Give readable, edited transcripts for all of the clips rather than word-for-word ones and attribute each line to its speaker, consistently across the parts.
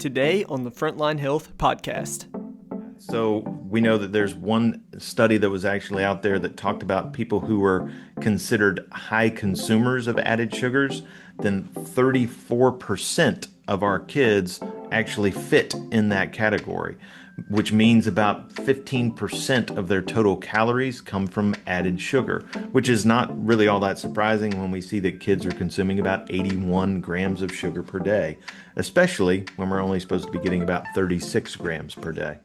Speaker 1: today on the Frontline Health podcast.
Speaker 2: So we know that there's one study that was actually out there that talked about people who were considered high consumers of added sugars. Then 34% of our kids actually fit in that category, which means about 15% of their total calories come from added sugar, which is not really all that surprising when we see that kids are consuming about 81 grams of sugar per day, especially when we're only supposed to be getting about 36 grams per day.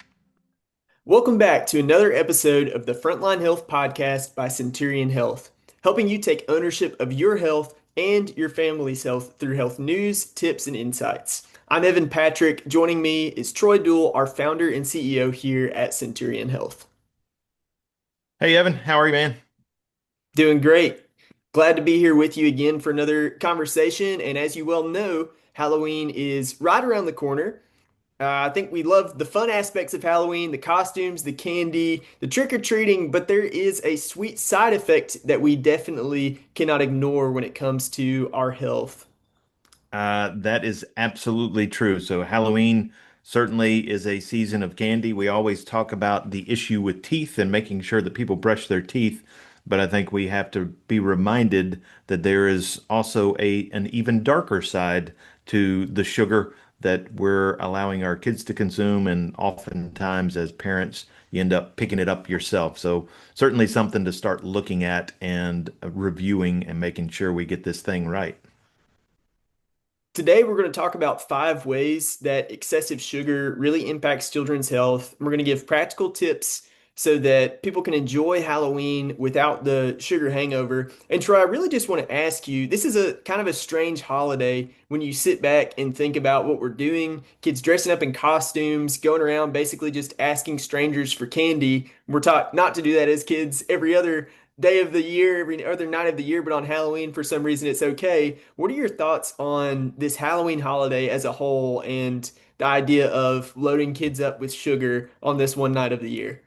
Speaker 1: Welcome back to another episode of the Frontline Health podcast by Centurion Health, helping you take ownership of your health and your family's health through health news, tips, and insights. I'm Evan Patrick. Joining me is Troy Duell, our founder and CEO here at Centurion Health.
Speaker 2: Hey Evan, how are you, man?
Speaker 1: Doing great. Glad to be here with you again for another conversation. And as you well know, Halloween is right around the corner. I think we love the fun aspects of Halloween, the costumes, the candy, the trick-or-treating, but there is a sweet side effect that we definitely cannot ignore when it comes to our health.
Speaker 2: That is absolutely true. So Halloween certainly is a season of candy. We always talk about the issue with teeth and making sure that people brush their teeth, but I think we have to be reminded that there is also an even darker side to the sugar that we're allowing our kids to consume, and oftentimes as parents, you end up picking it up yourself. So certainly something to start looking at and reviewing and making sure we get this thing right.
Speaker 1: Today, we're going to talk about 5 ways that excessive sugar really impacts children's health. We're going to give practical tips so that people can enjoy Halloween without the sugar hangover. And Troy, I really just want to ask you, this is a kind of a strange holiday when you sit back and think about what we're doing. Kids dressing up in costumes, going around basically just asking strangers for candy. We're taught not to do that as kids every other day of the year, every other night of the year, but on Halloween, for some reason, it's okay. What are your thoughts on this Halloween holiday as a whole and the idea of loading kids up with sugar on this one night of the year?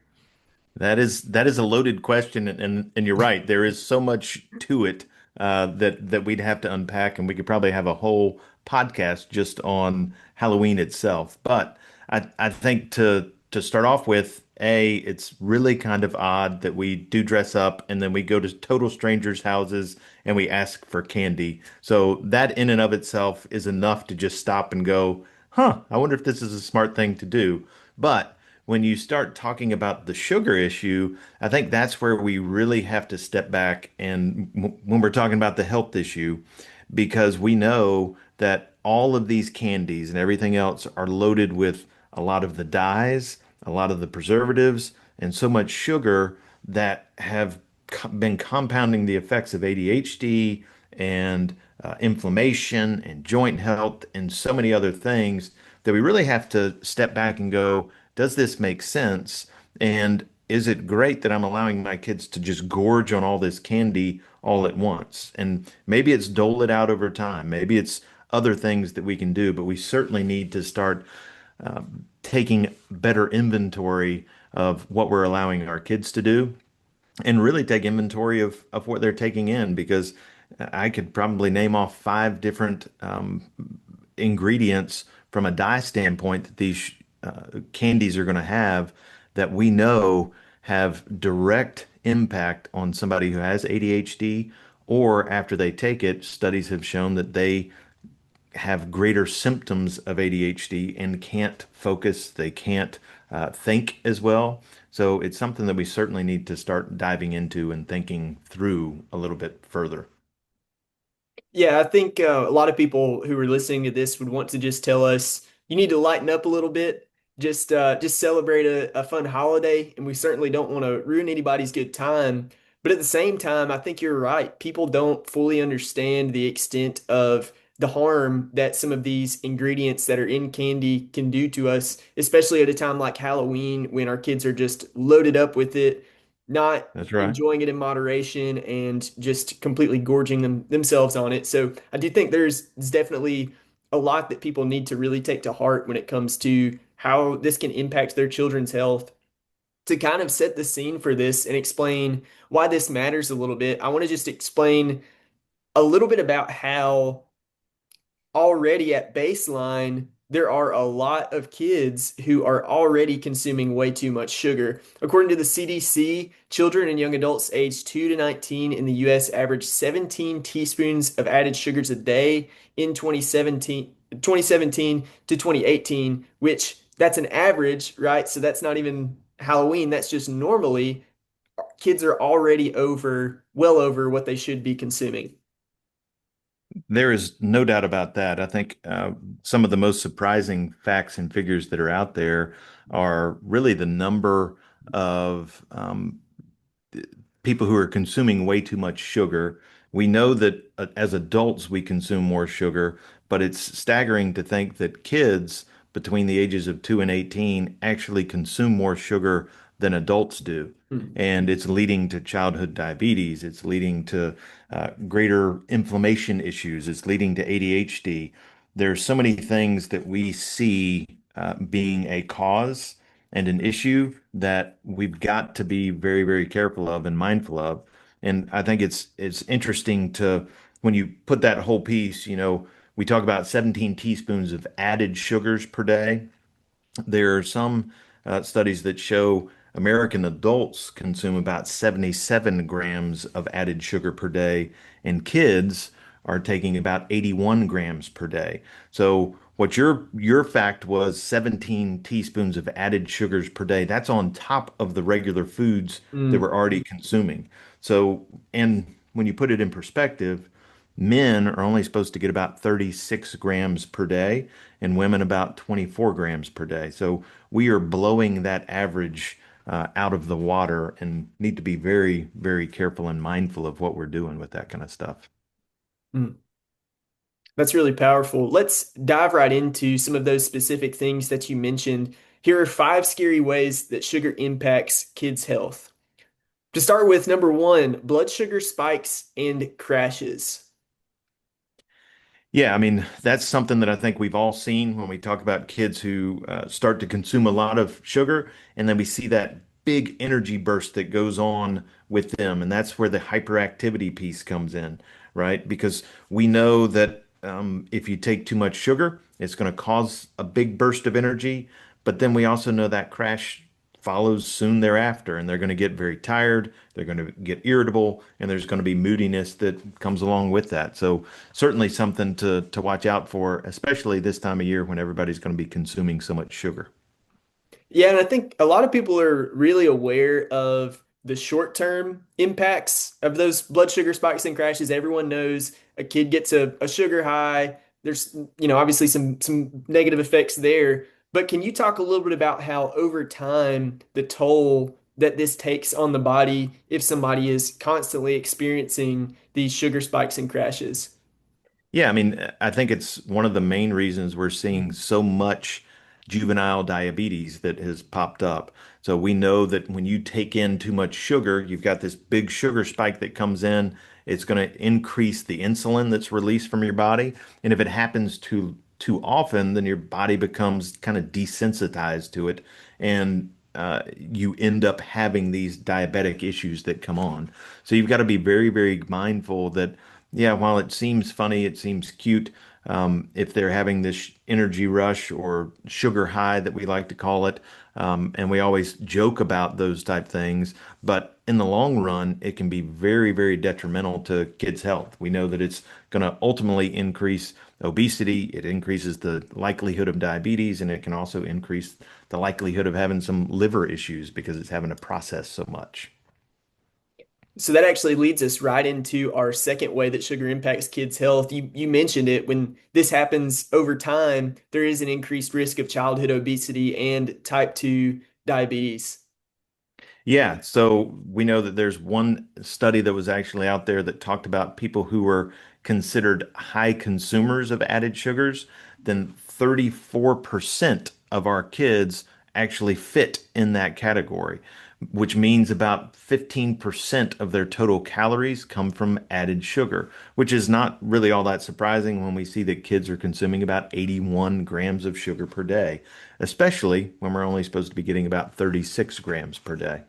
Speaker 2: That is a loaded question, and you're right. There is so much to it that we'd have to unpack, and we could probably have a whole podcast just on Halloween itself. But I think to start off with, it's really kind of odd that we do dress up and then we go to total strangers' houses and we ask for candy. So that in and of itself is enough to just stop and go, huh, I wonder if this is a smart thing to do. But when you start talking about the sugar issue, I think that's where we really have to step back and when we're talking about the health issue, because we know that all of these candies and everything else are loaded with a lot of the dyes, a lot of the preservatives, and so much sugar that have been compounding the effects of ADHD and inflammation and joint health and so many other things that we really have to step back and go, does this make sense? And is it great that I'm allowing my kids to just gorge on all this candy all at once? And maybe it's dole it out over time. Maybe it's other things that we can do, but we certainly need to start taking better inventory of what we're allowing our kids to do and really take inventory of what they're taking in, because I could probably name off 5 different ingredients from a dye standpoint that these candies are going to have that we know have direct impact on somebody who has ADHD, or after they take it, studies have shown that they have greater symptoms of ADHD and can't focus, they can't think as well. So it's something that we certainly need to start diving into and thinking through a little bit further.
Speaker 1: Yeah, I think a lot of people who are listening to this would want to just tell us you need to lighten up a little bit. Just celebrate a fun holiday, and we certainly don't want to ruin anybody's good time. But at the same time, I think you're right. People don't fully understand the extent of the harm that some of these ingredients that are in candy can do to us, especially at a time like Halloween when our kids are just loaded up with it, not
Speaker 2: That's right.
Speaker 1: enjoying it in moderation and just completely gorging themselves on it. So I do think there's definitely a lot that people need to really take to heart when it comes to how this can impact their children's health. To kind of set the scene for this and explain why this matters a little bit, I want to just explain a little bit about how already at baseline, there are a lot of kids who are already consuming way too much sugar. According to the CDC, children and young adults aged 2 to 19 in the US averaged 17 teaspoons of added sugars a day in 2017 to 2018, which that's an average, right? So that's not even Halloween, that's just normally kids are already well over what they should be consuming.
Speaker 2: There is no doubt about that. I think some of the most surprising facts and figures that are out there are really the number of people who are consuming way too much sugar. We know that as adults we consume more sugar, but it's staggering to think that kids between the ages of 2 and 18 actually consume more sugar than adults do.
Speaker 1: Hmm.
Speaker 2: And it's leading to childhood diabetes. It's leading to greater inflammation issues. It's leading to ADHD. There's so many things that we see being a cause and an issue that we've got to be very, very careful of and mindful of. And I think it's interesting to when you put that whole piece, we talk about 17 teaspoons of added sugars per day. There are some studies that show American adults consume about 77 grams of added sugar per day, and kids are taking about 81 grams per day. So what your fact was 17 teaspoons of added sugars per day. That's on top of the regular foods that
Speaker 1: Mm.
Speaker 2: we're already consuming. So, and when you put it in perspective, men are only supposed to get about 36 grams per day and women about 24 grams per day. So we are blowing that average out of the water and need to be very, very careful and mindful of what we're doing with that kind of stuff.
Speaker 1: Mm. That's really powerful. Let's dive right into some of those specific things that you mentioned. Here are five scary ways that sugar impacts kids' health. To start with, number one, blood sugar spikes and crashes.
Speaker 2: Yeah, I mean, that's something that I think we've all seen when we talk about kids who start to consume a lot of sugar, and then we see that big energy burst that goes on with them. And that's where the hyperactivity piece comes in, right? Because we know that if you take too much sugar, it's going to cause a big burst of energy. But then we also know that crash follows soon thereafter, and they're going to get very tired, they're going to get irritable, and there's going to be moodiness that comes along with that. So certainly something to watch out for, especially this time of year when everybody's going to be consuming so much sugar.
Speaker 1: Yeah, and I think a lot of people are really aware of the short-term impacts of those blood sugar spikes and crashes. Everyone knows a kid gets a sugar high. There's, obviously some negative effects there. But can you talk a little bit about how over time the toll that this takes on the body if somebody is constantly experiencing these sugar spikes and crashes?
Speaker 2: Yeah, I mean, I think it's one of the main reasons we're seeing so much juvenile diabetes that has popped up. So we know that when you take in too much sugar, you've got this big sugar spike that comes in. It's going to increase the insulin that's released from your body. And if it happens too often, then your body becomes kind of desensitized to it, and you end up having these diabetic issues that come on. So you've got to be very, very mindful that yeah, while it seems funny, it seems cute. If they're having this energy rush or sugar high that we like to call it, and we always joke about those type things, but in the long run, it can be very, very detrimental to kids' health. We know that it's going to ultimately increase obesity, it increases the likelihood of diabetes, and it can also increase the likelihood of having some liver issues because it's having to process so much.
Speaker 1: So that actually leads us right into our second way that sugar impacts kids' health. You mentioned it. When this happens over time, there is an increased risk of childhood obesity and type 2 diabetes.
Speaker 2: Yeah, so we know that there's one study that was actually out there that talked about people who were considered high consumers of added sugars, then 34% of our kids actually fit in that category, which means about 15% of their total calories come from added sugar, which is not really all that surprising when we see that kids are consuming about 81 grams of sugar per day, especially when we're only supposed to be getting about 36 grams per day.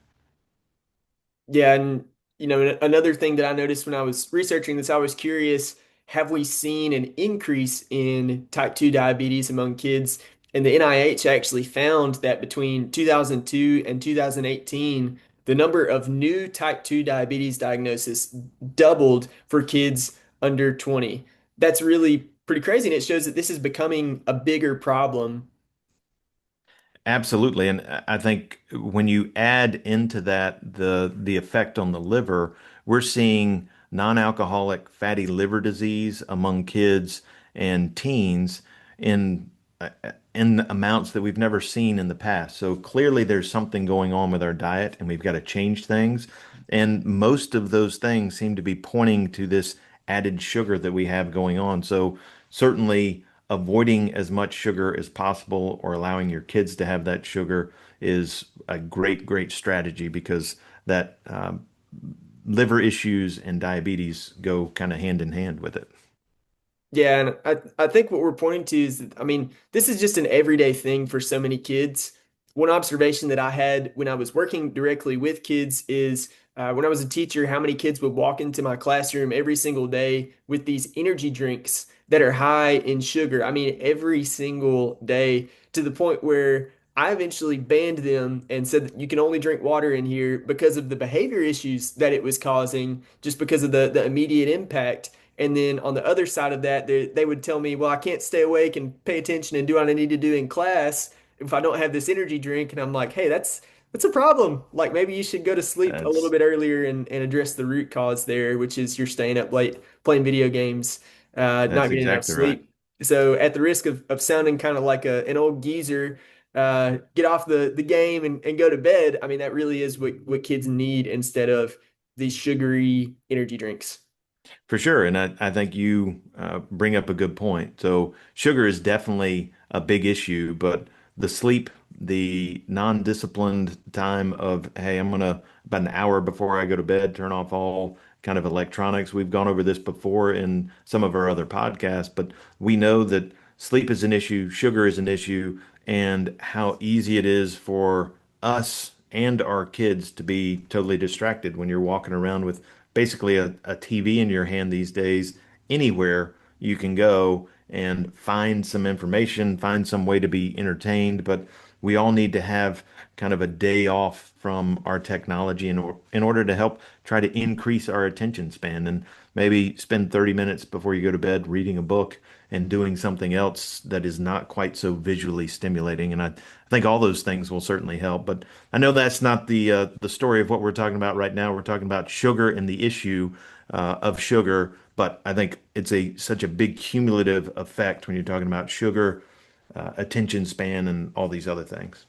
Speaker 1: Yeah, and another thing that I noticed when I was researching this, I was curious. have we seen an increase in type 2 diabetes among kids? And the NIH actually found that between 2002 and 2018, the number of new type 2 diabetes diagnoses doubled for kids under 20. That's really pretty crazy, and it shows that this is becoming a bigger problem.
Speaker 2: Absolutely. And I think when you add into that the effect on the liver, we're seeing non-alcoholic fatty liver disease among kids and teens in uh, in amounts that we've never seen in the past. So clearly there's something going on with our diet and we've got to change things. And most of those things seem to be pointing to this added sugar that we have going on. So certainly avoiding as much sugar as possible or allowing your kids to have that sugar is a great strategy because that liver issues and diabetes go kind of hand in hand with it.
Speaker 1: Yeah, and I think what we're pointing to is that, I mean, this is just an everyday thing for so many kids. One observation that I had when I was working directly with kids is when I was a teacher, how many kids would walk into my classroom every single day with these energy drinks that are high in sugar. I mean, every single day to the point where I eventually banned them and said that you can only drink water in here because of the behavior issues that it was causing, just because of the immediate impact. And then on the other side of that, they would tell me, well, I can't stay awake and pay attention and do what I need to do in class if I don't have this energy drink. And I'm like, hey, that's a problem. Like maybe you should go to sleep a little
Speaker 2: That's
Speaker 1: bit earlier and address the root cause there, which is you're staying up late playing video games, not
Speaker 2: that's
Speaker 1: getting enough
Speaker 2: exactly right.
Speaker 1: sleep. So at the risk of sounding kind of like an old geezer, get off the game and go to bed. I mean, that really is what kids need instead of these sugary energy drinks.
Speaker 2: For sure. And I think you bring up a good point. So, sugar is definitely a big issue, but the sleep, the non-disciplined time of, hey, I'm going to, about an hour before I go to bed, turn off all kind of electronics. We've gone over this before in some of our other podcasts, but we know that sleep is an issue, sugar is an issue, and how easy it is for us and our kids to be totally distracted when you're walking around with basically a TV in your hand these days. Anywhere you can go and find some information, find some way to be entertained, but we all need to have kind of a day off from our technology in order to help try to increase our attention span and maybe spend 30 minutes before you go to bed reading a book and doing something else that is not quite so visually stimulating. And I think all those things will certainly help. But I know that's not the story of what we're talking about right now. We're talking about sugar and the issue of sugar. But I think it's a such a big cumulative effect when you're talking about sugar, attention span, and all these other things.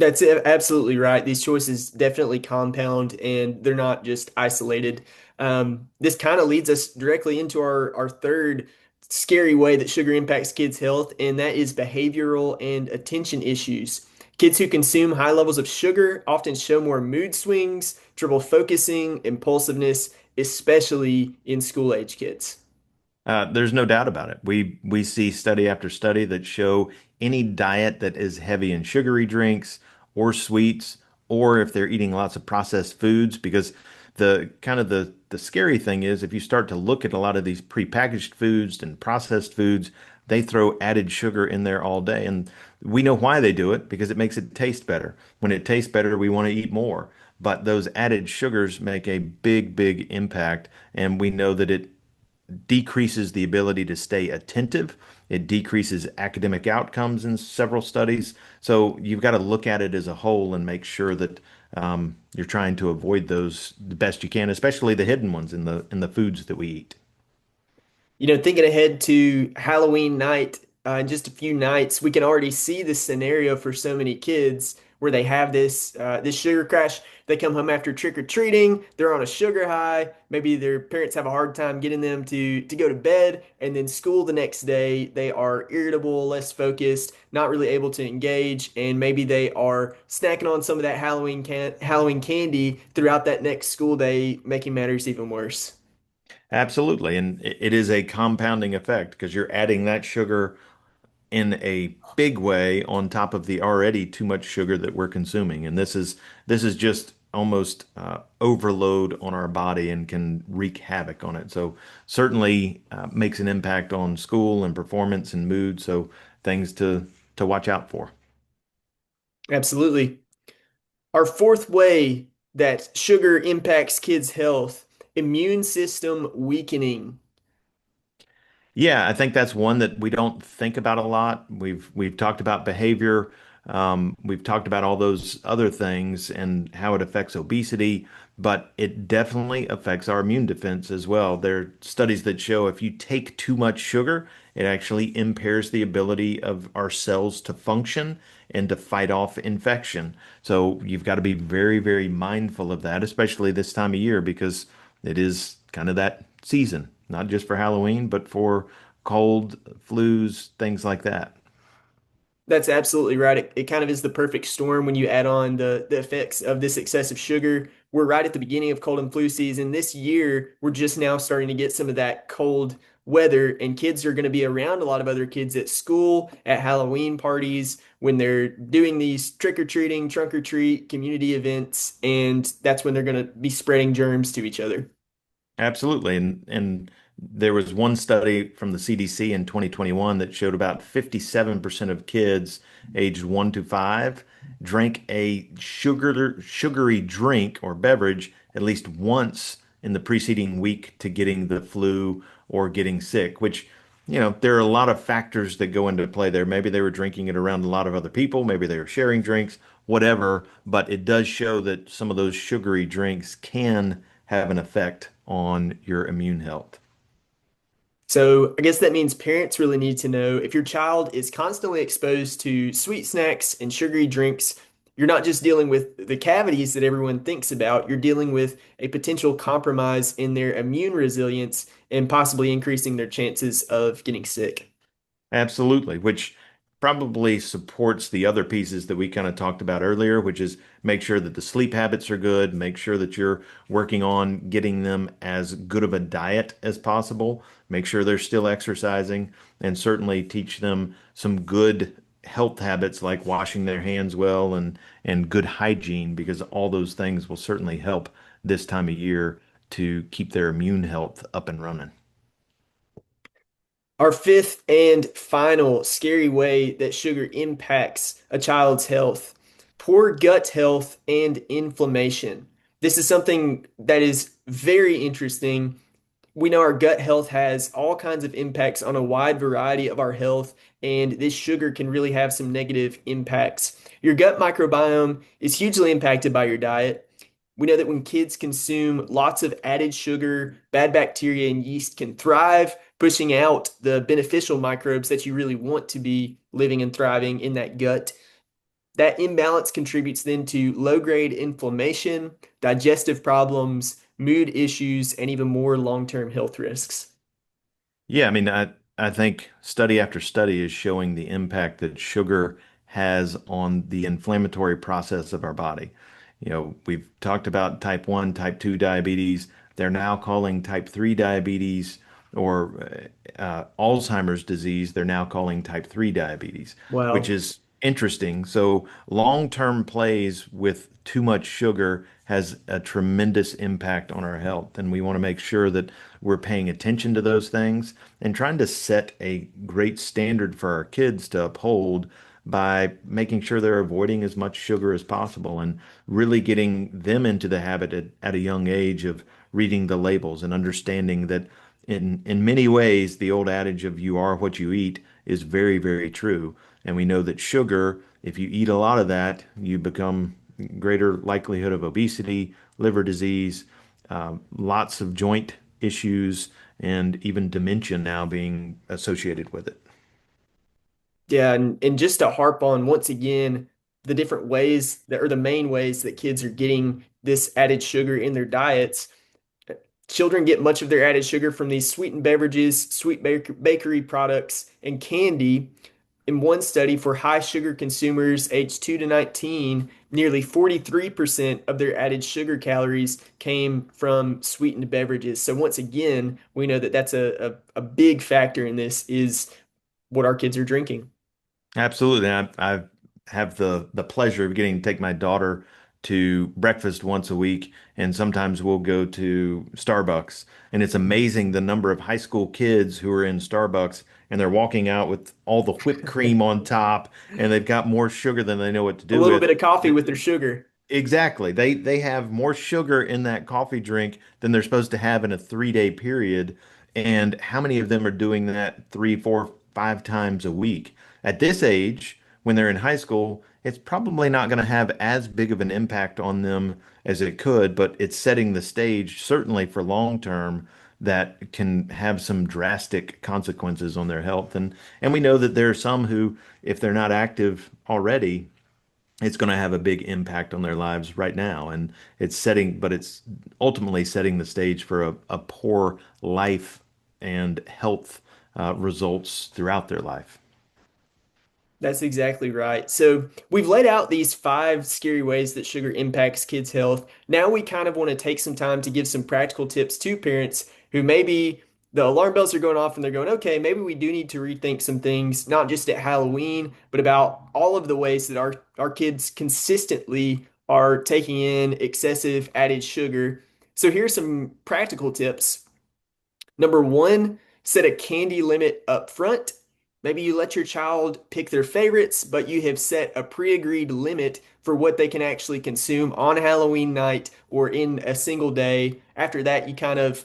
Speaker 1: Absolutely right. These choices definitely compound and they're not just isolated. This kind of leads us directly into our third scary way that sugar impacts kids' health, and that is behavioral and attention issues. Kids who consume high levels of sugar often show more mood swings, trouble focusing, impulsiveness, especially in school age kids.
Speaker 2: There's no doubt about it. We see study after study that show any diet that is heavy in sugary drinks or sweets, or if they're eating lots of processed foods, because the kind of the scary thing is if you start to look at a lot of these prepackaged foods and processed foods, they throw added sugar in there all day. And we know why they do it because it makes it taste better. When it tastes better, we want to eat more. But those added sugars make a big impact. And we know that it decreases the ability to stay attentive. It decreases academic outcomes in several studies. So you've got to look at it as a whole and make sure that you're trying to avoid those the best you can, especially the hidden ones in the foods that we eat.
Speaker 1: Thinking ahead to Halloween night, in just a few nights, we can already see this scenario for so many kids where they have this sugar crash. They come home after trick or treating, they're on a sugar high. Maybe their parents have a hard time getting them to go to bed, and then school the next day, they are irritable, less focused, not really able to engage, and maybe they are snacking on some of that Halloween candy throughout that next school day, making matters even worse.
Speaker 2: Absolutely. And it is a compounding effect because you're adding that sugar in a big way on top of the already too much sugar that we're consuming. And this is just almost overload on our body and can wreak havoc on it. So certainly makes an impact on school and performance and mood. So things to watch out for.
Speaker 1: Absolutely. Our fourth way that sugar impacts kids' health, immune system weakening.
Speaker 2: Yeah, I think that's one that we don't think about a lot. We've talked about behavior. We've talked about all those other things and how it affects obesity, but it definitely affects our immune defense as well. There are studies that show if you take too much sugar, it actually impairs the ability of our cells to function and to fight off infection. So you've got to be very, very mindful of that, especially this time of year, because it is kind of that season, not just for Halloween, but for cold, flus, things like that.
Speaker 1: That's absolutely right. It kind of is the perfect storm when you add on the effects of this excessive sugar. We're right at the beginning of cold and flu season. This year, we're just now starting to get some of that cold weather, and kids are going to be around a lot of other kids at school, at Halloween parties, when they're doing these trick or treating, trunk or treat community events, and that's when they're going to be spreading germs to each other.
Speaker 2: Absolutely. And there was one study from the CDC in 2021 that showed about 57% of kids aged 1 to 5 drank a sugary drink or beverage at least once in the preceding week to getting the flu or getting sick, which, there are a lot of factors that go into play there. Maybe they were drinking it around a lot of other people, maybe they were sharing drinks, whatever, but it does show that some of those sugary drinks can have an effect on your immune health.
Speaker 1: So I guess that means parents really need to know if your child is constantly exposed to sweet snacks and sugary drinks, you're not just dealing with the cavities that everyone thinks about, you're dealing with a potential compromise in their immune resilience and possibly increasing their chances of getting sick.
Speaker 2: Absolutely, which probably supports the other pieces that we kind of talked about earlier, which is make sure that the sleep habits are good, make sure that you're working on getting them as good of a diet as possible, make sure they're still exercising, and certainly teach them some good health habits like washing their hands well and good hygiene, because all those things will certainly help this time of year to keep their immune health up and running.
Speaker 1: Our fifth and final scary way that sugar impacts a child's health, poor gut health and inflammation. This is something that is very interesting. We know our gut health has all kinds of impacts on a wide variety of our health, and this sugar can really have some negative impacts. Your gut microbiome is hugely impacted by your diet. We know that when kids consume lots of added sugar, bad bacteria and yeast can thrive, pushing out the beneficial microbes that you really want to be living and thriving in that gut. That imbalance contributes then to low-grade inflammation, digestive problems, mood issues, and even more long-term health risks.
Speaker 2: Yeah, I mean, I think study after study is showing the impact that sugar has on the inflammatory process of our body. We've talked about type 1, type 2 diabetes. They're now calling type 3 diabetes or Alzheimer's disease, they're now calling type 3 diabetes, which
Speaker 1: Wow.
Speaker 2: is interesting. So long-term plays with too much sugar has a tremendous impact on our health, and we want to make sure that we're paying attention to those things and trying to set a great standard for our kids to uphold by making sure they're avoiding as much sugar as possible and really getting them into the habit at a young age of reading the labels and understanding that in many ways the old adage of you are what you eat is very, very true. And we know that sugar, if you eat a lot of that, you become greater likelihood of obesity, liver disease, lots of joint issues, and even dementia now being associated with it.
Speaker 1: Yeah, and just to harp on once again the different ways that are the main ways that kids are getting this added sugar in their diets. Children get much of their added sugar from these sweetened beverages, bakery products, and candy. In one study for high sugar consumers aged 2 to 19, nearly 43% of their added sugar calories came from sweetened beverages. So once again, we know that that's a big factor in this is what our kids are drinking.
Speaker 2: Absolutely. I have the pleasure of getting to take my daughter to breakfast once a week, and sometimes we'll go to Starbucks. And it's amazing the number of high school kids who are in Starbucks and they're walking out with all the whipped cream on top, and they've got more sugar than they know what to
Speaker 1: A
Speaker 2: do
Speaker 1: little
Speaker 2: with.
Speaker 1: bit of coffee with their sugar.
Speaker 2: Exactly. They have more sugar in that coffee drink than they're supposed to have in a 3-day period. And how many of them are doing that three, four, 5 times a week? At this age, when they're in high school, it's probably not going to have as big of an impact on them as it could, but it's setting the stage certainly for long term that can have some drastic consequences on their health. And we know that there are some who, if they're not active already, it's going to have a big impact on their lives right now. And it's ultimately setting the stage for a poor life and health results throughout their life.
Speaker 1: That's exactly right. So we've laid out these five scary ways that sugar impacts kids' health. Now we kind of want to take some time to give some practical tips to parents who maybe the alarm bells are going off and they're going, okay, maybe we do need to rethink some things, not just at Halloween, but about all of the ways that our kids consistently are taking in excessive added sugar. So here's some practical tips. Number one, set a candy limit up front. Maybe you let your child pick their favorites, but you have set a pre-agreed limit for what they can actually consume on Halloween night or in a single day. After that, you kind of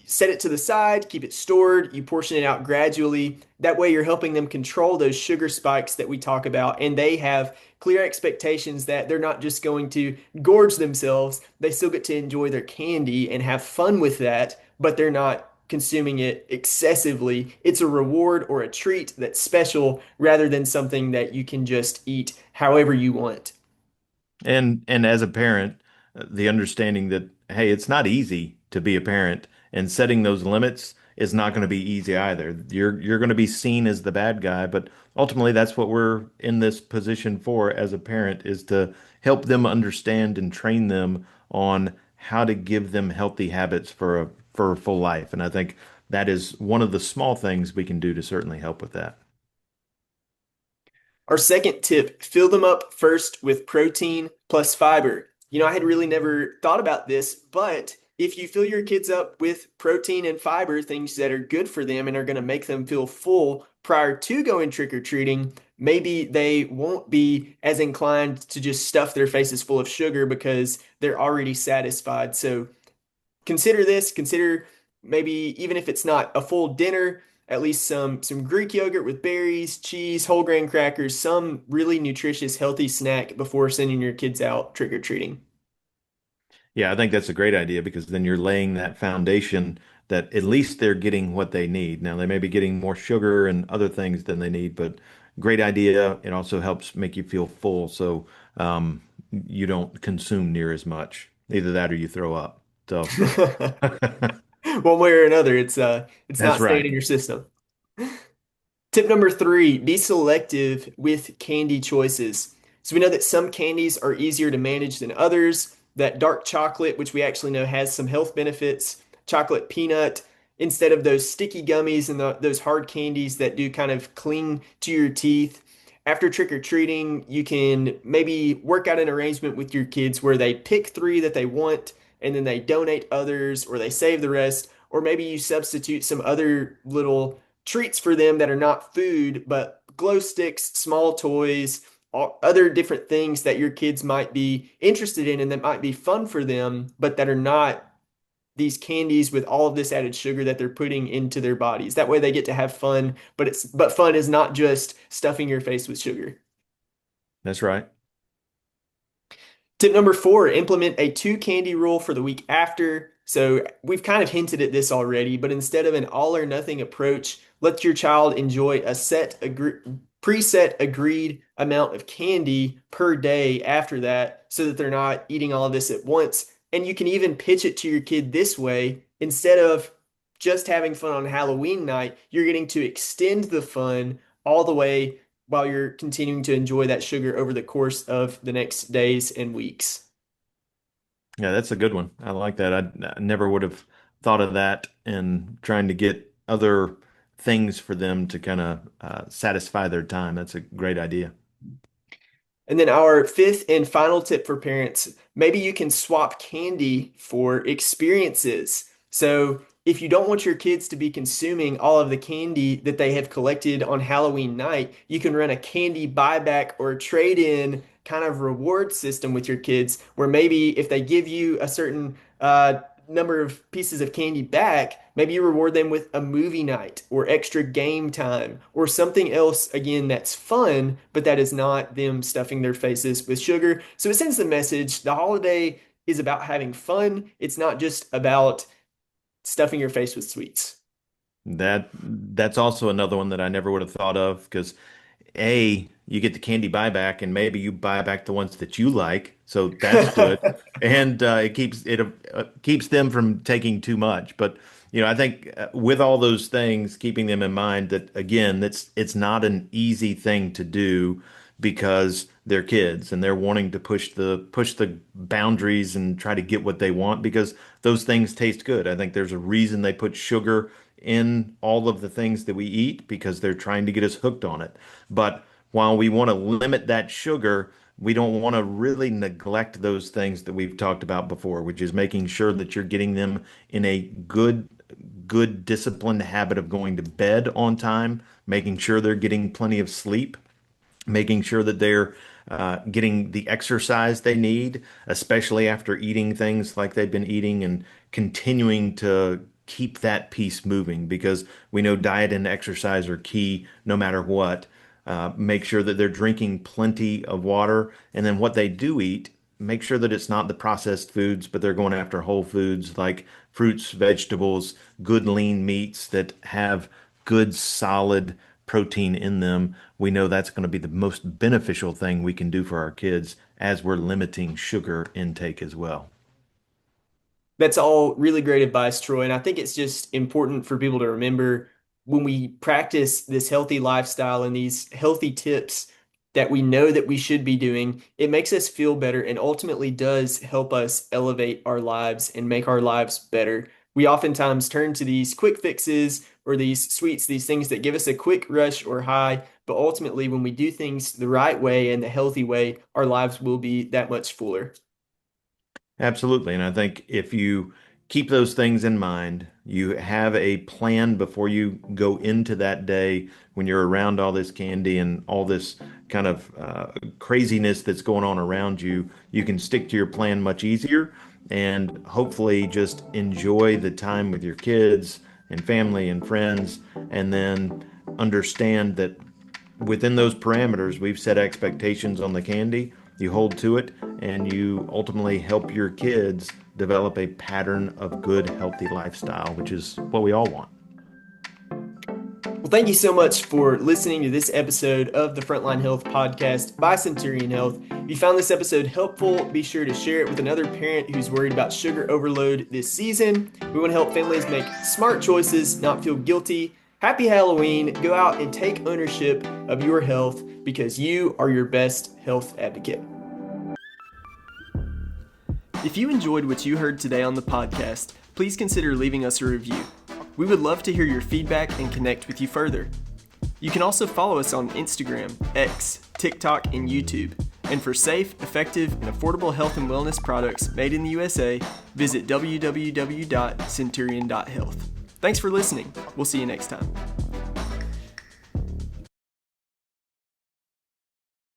Speaker 1: set it to the side, keep it stored, you portion it out gradually. That way, you're helping them control those sugar spikes that we talk about, and they have clear expectations that they're not just going to gorge themselves. They still get to enjoy their candy and have fun with that, but they're not consuming it excessively. It's a reward or a treat that's special rather than something that you can just eat however you want.
Speaker 2: And as a parent, the understanding that, hey, it's not easy to be a parent, and setting those limits is not going to be easy either. You're going to be seen as the bad guy, but ultimately that's what we're in this position for as a parent, is to help them understand and train them on how to give them healthy habits for a full life. And I think that is one of the small things we can do to certainly help with that.
Speaker 1: Our second tip, fill them up first with protein plus fiber. I had really never thought about this, but if you fill your kids up with protein and fiber, things that are good for them and are going to make them feel full prior to going trick or treating, maybe they won't be as inclined to just stuff their faces full of sugar because they're already satisfied. So consider this, consider maybe even if it's not a full dinner, at least some Greek yogurt with berries, cheese, whole grain crackers, some really nutritious, healthy snack before sending your kids out trick or treating.
Speaker 2: Yeah, I think that's a great idea because then you're laying that foundation that at least they're getting what they need. Now, they may be getting more sugar and other things than they need, but great idea. It also helps make you feel full so you don't consume near as much. Either that or you throw up. So
Speaker 1: One way or another, it's
Speaker 2: that's
Speaker 1: not staying
Speaker 2: right.
Speaker 1: in your system. Tip number three, be selective with candy choices. So we know that some candies are easier to manage than others. That dark chocolate, which we actually know has some health benefits, chocolate peanut, instead of those sticky gummies and those hard candies that do kind of cling to your teeth. After trick or treating, you can maybe work out an arrangement with your kids where they pick three that they want and then they donate others or they save the rest. Or maybe you substitute some other little treats for them that are not food, but glow sticks, small toys, other different things that your kids might be interested in and that might be fun for them, but that are not these candies with all of this added sugar that they're putting into their bodies. That way they get to have fun, but fun is not just stuffing your face with sugar.
Speaker 2: That's right.
Speaker 1: Tip number four, implement a two candy rule for the week after. So we've kind of hinted at this already, but instead of an all or nothing approach, let your child enjoy a preset agreed amount of candy per day after that so that they're not eating all of this at once. And you can even pitch it to your kid this way. Instead of just having fun on Halloween night, you're getting to extend the fun all the way while you're continuing to enjoy that sugar over the course of the next days and weeks.
Speaker 2: Yeah, that's a good one. I like that. I never would have thought of that and trying to get other things for them to kind of satisfy their time. That's a great idea.
Speaker 1: And then our fifth and final tip for parents, maybe you can swap candy for experiences. So if you don't want your kids to be consuming all of the candy that they have collected on Halloween night, you can run a candy buyback or trade-in kind of reward system with your kids, where maybe if they give you a certain number of pieces of candy back, maybe you reward them with a movie night or extra game time or something else, again, that's fun, but that is not them stuffing their faces with sugar. So it sends the message the holiday is about having fun. It's not just about stuffing your face with sweets.
Speaker 2: That's also another one that I never would have thought of because you get the candy buyback, and maybe you buy back the ones that you like, so that's good, and it keeps them from taking too much. But I think with all those things, keeping them in mind that again, it's not an easy thing to do because they're kids and they're wanting to push the boundaries and try to get what they want because those things taste good. I think there's a reason they put sugar in all of the things that we eat because they're trying to get us hooked on it. But while we want to limit that sugar, we don't want to really neglect those things that we've talked about before, which is making sure that you're getting them in a good disciplined habit of going to bed on time, making sure they're getting plenty of sleep, making sure that they're getting the exercise they need, especially after eating things like they've been eating, and continuing to keep that piece moving because we know diet and exercise are key no matter what. Make sure that they're drinking plenty of water, and then what they do eat, make sure that it's not the processed foods, but they're going after whole foods like fruits, vegetables, good lean meats that have good solid protein in them. We know that's going to be the most beneficial thing we can do for our kids as we're limiting sugar intake as well.
Speaker 1: That's all really great advice, Troy. And I think it's just important for people to remember when we practice this healthy lifestyle and these healthy tips that we know that we should be doing, it makes us feel better and ultimately does help us elevate our lives and make our lives better. We oftentimes turn to these quick fixes or these sweets, these things that give us a quick rush or high. But ultimately, when we do things the right way and the healthy way, our lives will be that much fuller.
Speaker 2: Absolutely. And I think if you keep those things in mind, you have a plan before you go into that day when you're around all this candy and all this kind of craziness that's going on around you, you can stick to your plan much easier and hopefully just enjoy the time with your kids and family and friends, and then understand that within those parameters, we've set expectations on the candy. You hold to it, and you ultimately help your kids develop a pattern of good, healthy lifestyle, which is what we all want.
Speaker 1: Well, thank you so much for listening to this episode of the Frontline Health Podcast by Centurion Health. If you found this episode helpful, be sure to share it with another parent who's worried about sugar overload this season. We want to help families make smart choices, not feel guilty. Happy Halloween. Go out and take ownership of your health because you are your best health advocate. If you enjoyed what you heard today on the podcast, please consider leaving us a review. We would love to hear your feedback and connect with you further. You can also follow us on Instagram, X, TikTok, and YouTube. And for safe, effective, and affordable health and wellness products made in the USA, visit www.centurion.health. Thanks for listening. We'll see you next time.